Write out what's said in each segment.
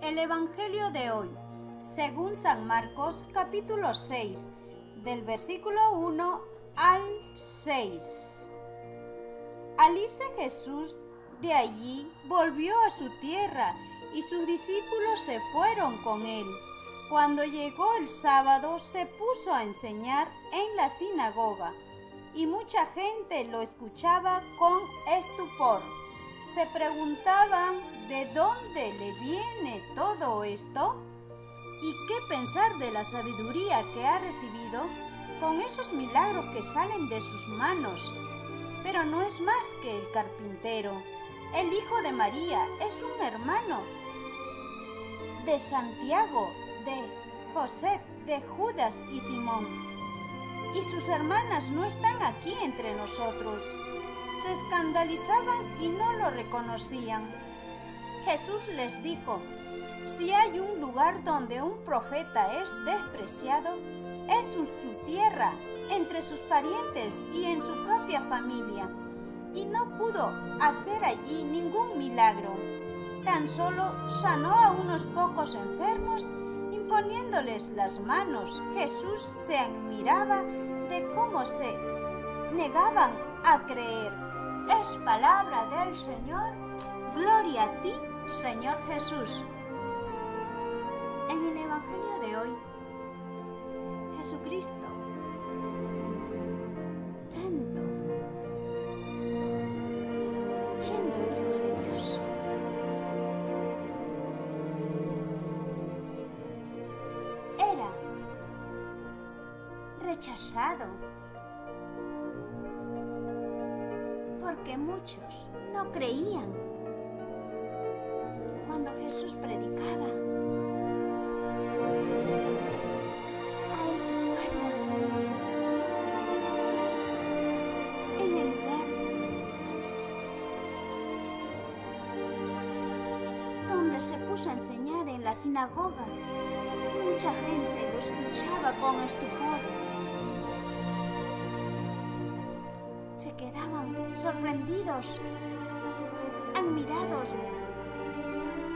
El Evangelio de hoy, según San Marcos, capítulo 6, del versículo 1 al 6. Al irse Jesús de allí, volvió a su tierra y sus discípulos se fueron con él. Cuando llegó el sábado, se puso a enseñar en la sinagoga y mucha gente lo escuchaba con estupor. Se preguntaban de dónde le viene todo esto y qué pensar de la sabiduría que ha recibido con esos milagros que salen de sus manos. Pero no es más que el carpintero, el hijo de María, es un hermano de Santiago, de José, de Judas y Simón. Y sus hermanas no están aquí entre nosotros. Se escandalizaban y no lo reconocían. Jesús les dijo: si hay un lugar donde un profeta es despreciado, es en su tierra, entre sus parientes y en su propia familia. Y no pudo hacer allí ningún milagro. Tan solo sanó a unos pocos enfermos, imponiéndoles las manos. Jesús se admiraba de cómo se negaban a creer. Es palabra del Señor. Gloria a ti, Señor Jesús. En el Evangelio de hoy, Jesucristo, santo, siendo el Hijo de Dios, era rechazado porque muchos no creían cuando Jesús predicaba a ese pueblo en el lugar donde se puso a enseñar, en la sinagoga, y mucha gente lo escuchaba con estupor. Se quedaban sorprendidos, admirados.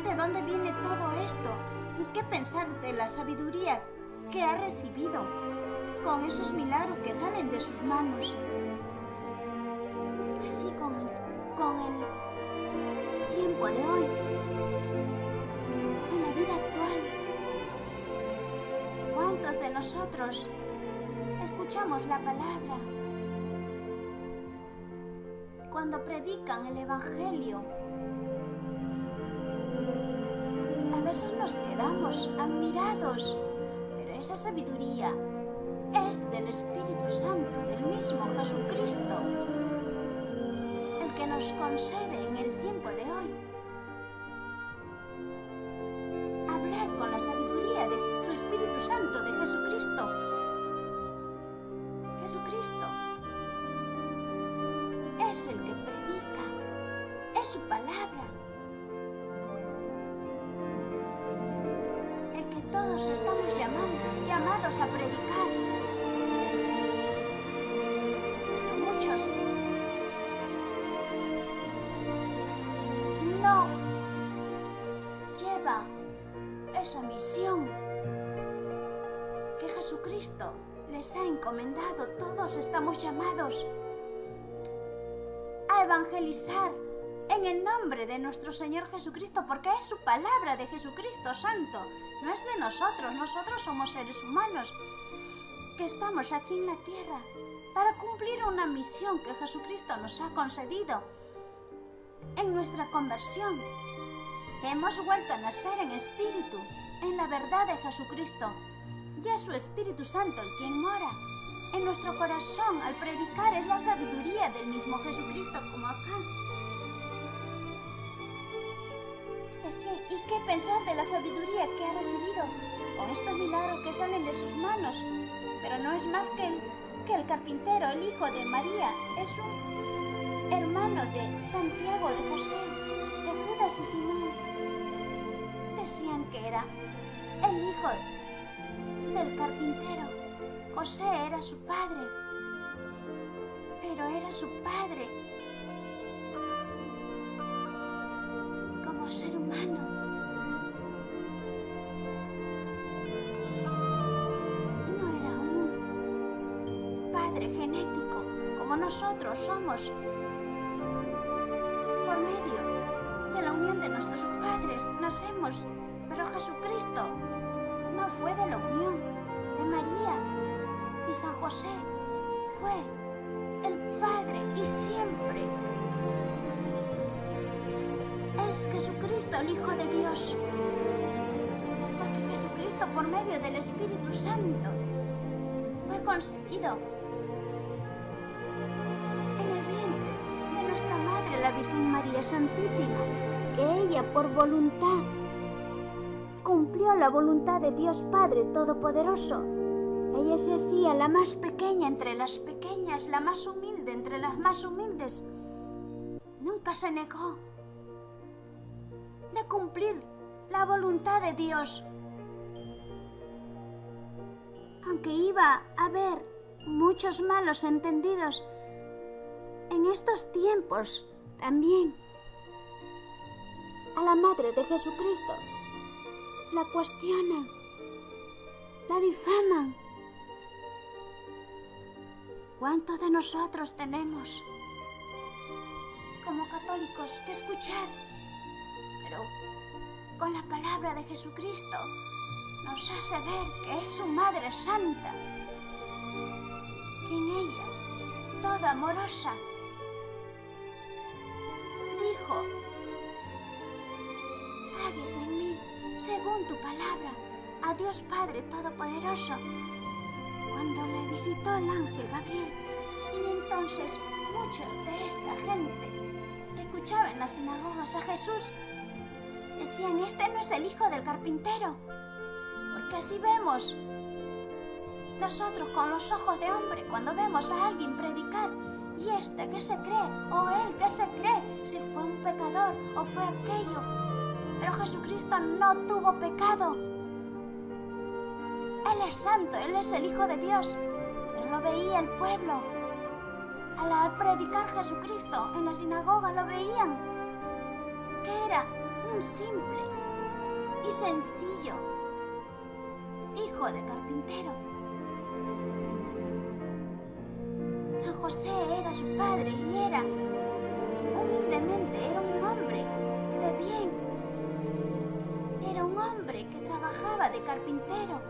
¿De dónde viene todo esto? ¿Qué pensar de la sabiduría que ha recibido con esos milagros que salen de sus manos? Así con el tiempo de hoy, en la vida actual, ¿cuántos de nosotros escuchamos la palabra? Cuando predican el Evangelio, a veces nos quedamos admirados, pero esa sabiduría es del Espíritu Santo, del mismo Jesucristo, el que nos concede en el tiempo de hoy hablar con la sabiduría de su Espíritu Santo, de Jesucristo. Jesucristo es el que predica, es su palabra, el que todos estamos llamados a predicar. Muchos no llevan esa misión que Jesucristo les ha encomendado. Todos estamos llamados a evangelizar en el nombre de nuestro Señor Jesucristo, porque es su palabra, de Jesucristo Santo, no es de nosotros. Nosotros somos seres humanos que estamos aquí en la tierra para cumplir una misión que Jesucristo nos ha concedido en nuestra conversión, que hemos vuelto a nacer en espíritu, en la verdad de Jesucristo, y es su Espíritu Santo el quien mora en nuestro corazón al predicar. Es la sabiduría del mismo Jesucristo, como acá. ¿Y qué pensar de la sabiduría que ha recibido con estos milagros que salen de sus manos? Pero no es más que el carpintero, el hijo de María, es un hermano de Santiago, de José, de Judas y Simón. Decían que era el hijo del carpintero. José era su padre, pero era su padre como ser humano. genético, como nosotros somos, por medio de la unión de nuestros padres, nacemos. Pero Jesucristo no fue de la unión de María y San José, fue el Padre y siempre es Jesucristo el Hijo de Dios. Porque Jesucristo, por medio del Espíritu Santo, fue concebido en el vientre de nuestra Madre, la Virgen María Santísima, que ella por voluntad cumplió la voluntad de Dios Padre Todopoderoso. Ella se hacía la más pequeña entre las pequeñas, la más humilde entre las más humildes. Nunca se negó de cumplir la voluntad de Dios. Aunque iba a haber muchos malos entendidos en estos tiempos también, a la Madre de Jesucristo la cuestionan, la difaman. ¿Cuántos de nosotros tenemos como católicos que escuchar? Pero con la palabra de Jesucristo nos hace ver que es su Madre Santa, que en ella, toda amorosa, dijo: hágase en mí según tu palabra, a Dios Padre Todopoderoso, cuando le visitó el ángel Gabriel. Y entonces mucha de esta gente que escuchaba en las sinagogas a Jesús decían: este no es el hijo del carpintero, porque así vemos nosotros con los ojos de hombre cuando vemos a alguien predicar. Y este que se cree, o él que se cree, si fue un pecador o fue aquello. Pero Jesucristo no tuvo pecado. Él es santo, Él es el Hijo de Dios. Pero lo veía el pueblo. Al predicar Jesucristo en la sinagoga lo veían que era un simple y sencillo hijo de carpintero. San José era su padre y era, humildemente, era un hombre de bien. Era un hombre que trabajaba de carpintero,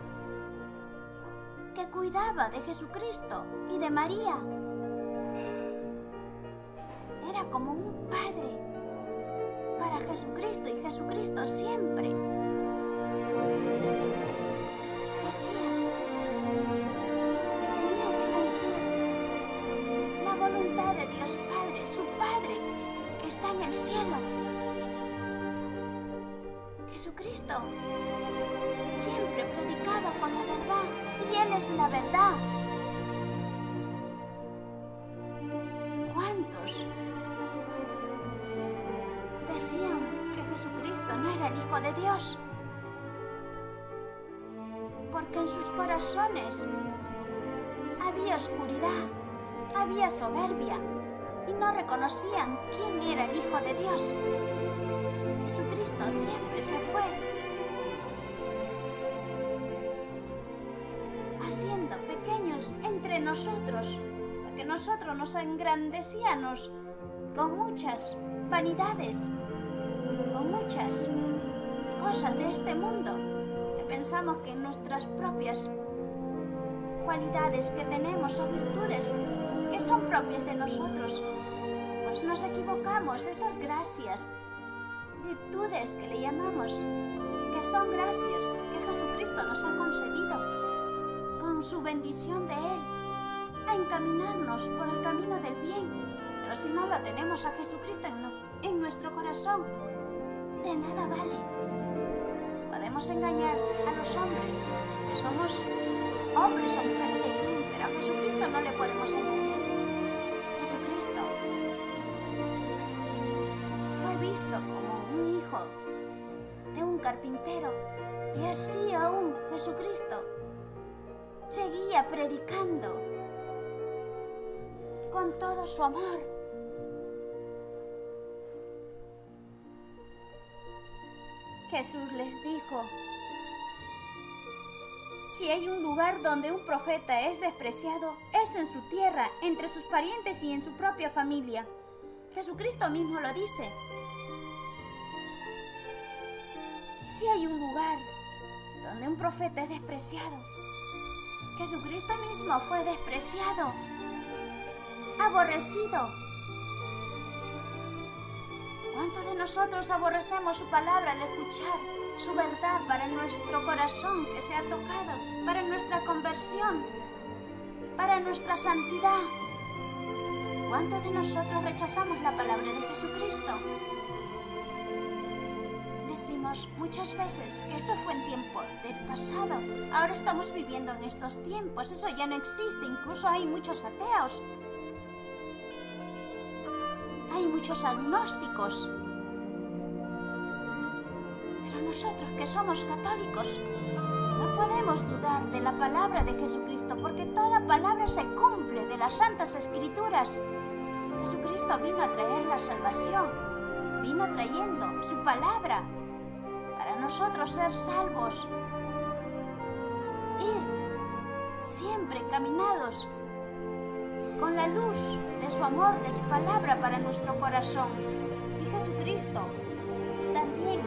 que cuidaba de Jesucristo y de María. Era como un padre para Jesucristo, y Jesucristo siempre decía que tenía que cumplir la voluntad de Dios Padre, su Padre que está en el cielo. Jesucristo siempre predicaba con la verdad, y Él es la verdad. ¿Cuántos decían que Jesucristo no era el Hijo de Dios? Porque en sus corazones había oscuridad, había soberbia, y no reconocían quién era el Hijo de Dios. Jesucristo siempre se fue haciendo pequeños entre nosotros, porque nosotros nos engrandecíamos con muchas vanidades, con muchas cosas de este mundo, que pensamos que nuestras propias cualidades que tenemos o virtudes que son propias de nosotros, pues nos equivocamos. Esas gracias, virtudes que le llamamos, que son gracias que Jesucristo nos ha concedido con su bendición de Él, a encaminarnos por el camino del bien. Pero si no lo tenemos a Jesucristo en nuestro corazón, de nada vale. Podemos engañar a los hombres, que somos hombres o mujeres de bien, pero a Jesucristo no le podemos engañar. Jesucristo fue visto como un hijo de un carpintero, y así aún Jesucristo seguía predicando con todo su amor. Jesús les dijo: si hay un lugar donde un profeta es despreciado, es en su tierra, entre sus parientes y en su propia familia. Jesucristo mismo lo dice. Si hay un lugar donde un profeta es despreciado, Jesucristo mismo fue despreciado, aborrecido. ¿Cuántos de nosotros aborrecemos su palabra al escuchar su verdad para nuestro corazón que se ha tocado, para nuestra conversión, para nuestra santidad? ¿Cuántos de nosotros rechazamos la palabra de Jesucristo? Decimos muchas veces que eso fue en tiempo del pasado. Ahora estamos viviendo en estos tiempos. Eso ya no existe. Incluso hay muchos ateos. Hay muchos agnósticos. Pero nosotros que somos católicos no podemos dudar de la palabra de Jesucristo, porque toda palabra se cumple de las Santas Escrituras. Jesucristo vino a traer la salvación. Vino trayendo su palabra para nosotros ser salvos. Ir siempre encaminados con la luz de su amor, de su palabra para nuestro corazón. Y Jesucristo también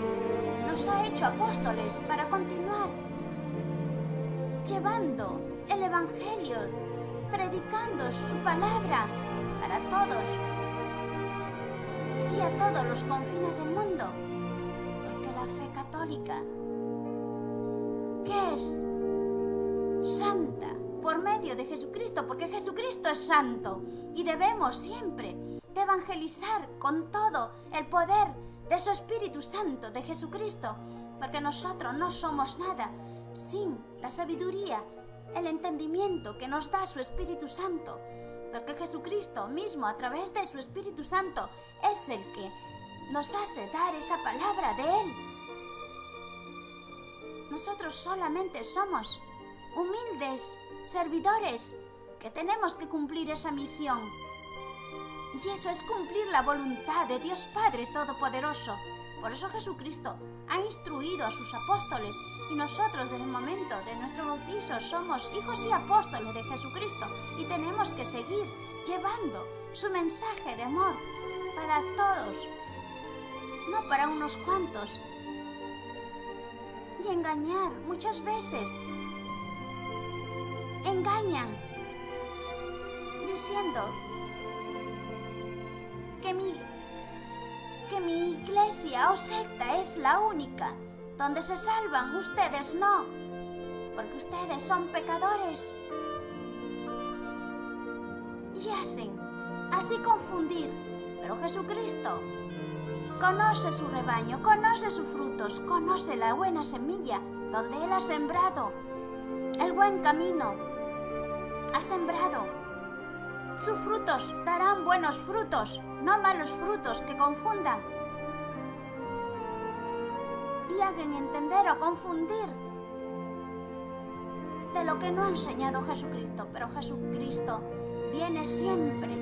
nos ha hecho apóstoles para continuar llevando el Evangelio, predicando su palabra para todos y a todos los confines del mundo. Porque la fe católica, que es santa por medio de Jesucristo, porque Jesucristo es santo y debemos siempre de evangelizar con todo el poder de su Espíritu Santo de Jesucristo, porque nosotros no somos nada sin la sabiduría, el entendimiento que nos da su Espíritu Santo, porque Jesucristo mismo a través de su Espíritu Santo es el que nos hace dar esa palabra de Él. Nosotros solamente somos humildes servidores que tenemos que cumplir esa misión. Y eso es cumplir la voluntad de Dios Padre Todopoderoso. Por eso Jesucristo ha instruido a sus apóstoles y nosotros desde el momento de nuestro bautizo somos hijos y apóstoles de Jesucristo y tenemos que seguir llevando su mensaje de amor para todos, no para unos cuantos. Y engañar, muchas veces engañan diciendo que mi iglesia o secta es la única donde se salvan, ustedes no, porque ustedes son pecadores. Y hacen así confundir, pero Jesucristo conoce su rebaño, conoce sus frutos, conoce la buena semilla donde Él ha sembrado el buen camino, ha sembrado. Sus frutos darán buenos frutos, no malos frutos que confundan y hagan entender o confundir de lo que no ha enseñado Jesucristo. Pero Jesucristo viene siempre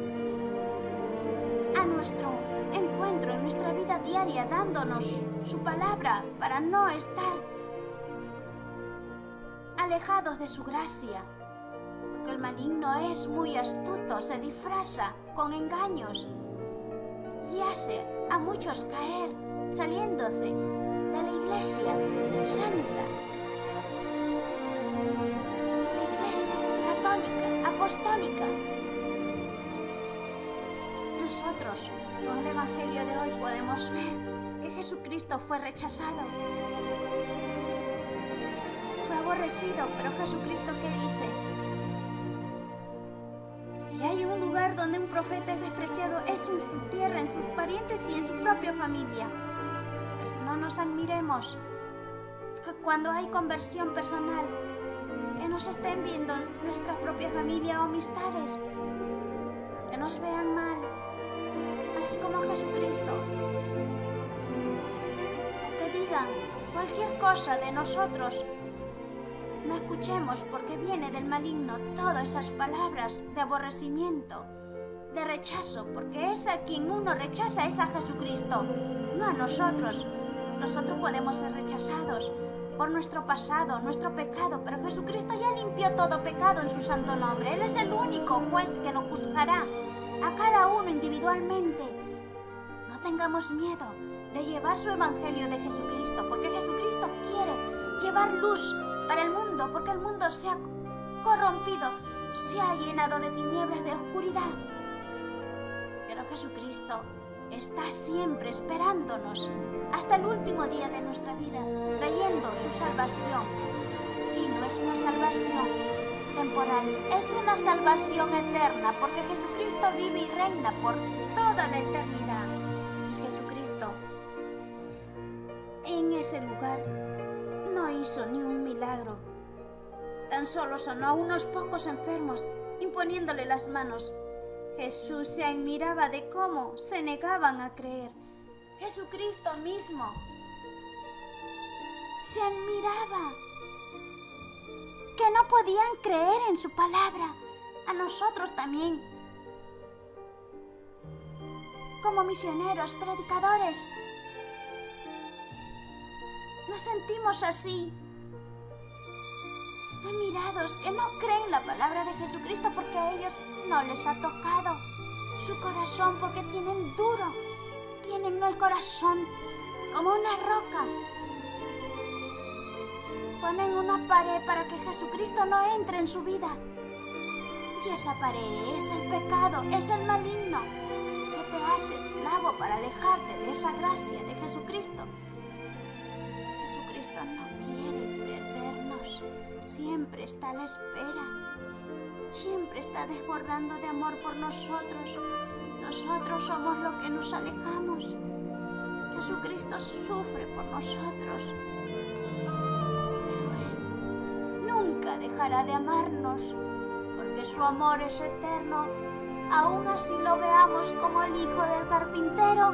a nuestro encuentro en nuestra vida diaria, dándonos su palabra para no estar alejados de su gracia. Porque el maligno es muy astuto, se disfraza con engaños y hace a muchos caer, saliéndose de la iglesia santa, de la iglesia católica, apostólica. Nosotros, con el Evangelio de hoy, podemos ver que Jesucristo fue rechazado, fue aborrecido, pero Jesucristo, ¿qué dice? Si hay un lugar donde un profeta es despreciado, es en su tierra, en sus parientes y en su propia familia. Pues no nos admiremos que cuando hay conversión personal, que nos estén viendo nuestra propia familia o amistades, que nos vean mal, así como a Jesucristo, o que digan cualquier cosa de nosotros. No escuchemos, porque viene del maligno todas esas palabras de aborrecimiento, de rechazo, porque es a quien uno rechaza, es a Jesucristo, no a nosotros. Nosotros podemos ser rechazados, por nuestro pasado, nuestro pecado, pero Jesucristo ya limpió todo pecado en su santo nombre. Él es el único juez que nos juzgará a cada uno individualmente. No tengamos miedo de llevar su evangelio de Jesucristo, porque Jesucristo quiere llevar luz para el mundo, porque el mundo se ha corrompido, se ha llenado de tinieblas, de oscuridad. Pero Jesucristo está siempre esperándonos hasta el último día de nuestra vida, trayendo su salvación. Y no es una salvación temporal, es una salvación eterna, porque Jesucristo vive y reina por toda la eternidad. Y Jesucristo en ese lugar no hizo ni un milagro, tan solo sanó a unos pocos enfermos imponiéndole las manos. Jesús se admiraba de cómo se negaban a creer. Jesucristo mismo se admiraba que no podían creer en su palabra. A nosotros también, como misioneros, predicadores, nos sentimos así, admirados, que no creen la palabra de Jesucristo porque a ellos no les ha tocado su corazón, porque tienen el corazón como una roca. Ponen una pared para que Jesucristo no entre en su vida. Y esa pared es el pecado, es el maligno que te hace esclavo para alejarte de esa gracia de Jesucristo. Jesucristo no quiere perdernos, siempre está a la espera, siempre está desbordando de amor por nosotros. Nosotros somos los que nos alejamos. Jesucristo sufre por nosotros, pero Él nunca dejará de amarnos, porque su amor es eterno. Aún así lo veamos como el hijo del carpintero.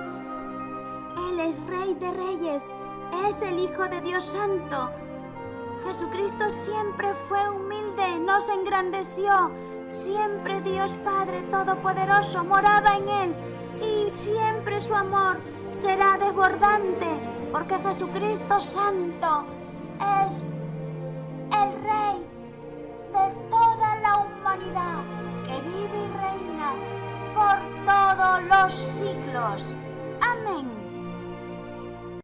Él es Rey de Reyes, es el Hijo de Dios Santo. Jesucristo siempre fue humilde, no se engrandeció. Siempre Dios Padre Todopoderoso moraba en Él, y siempre su amor será desbordante, porque Jesucristo Santo es el Rey de toda la humanidad, que vive y reina por todos los siglos.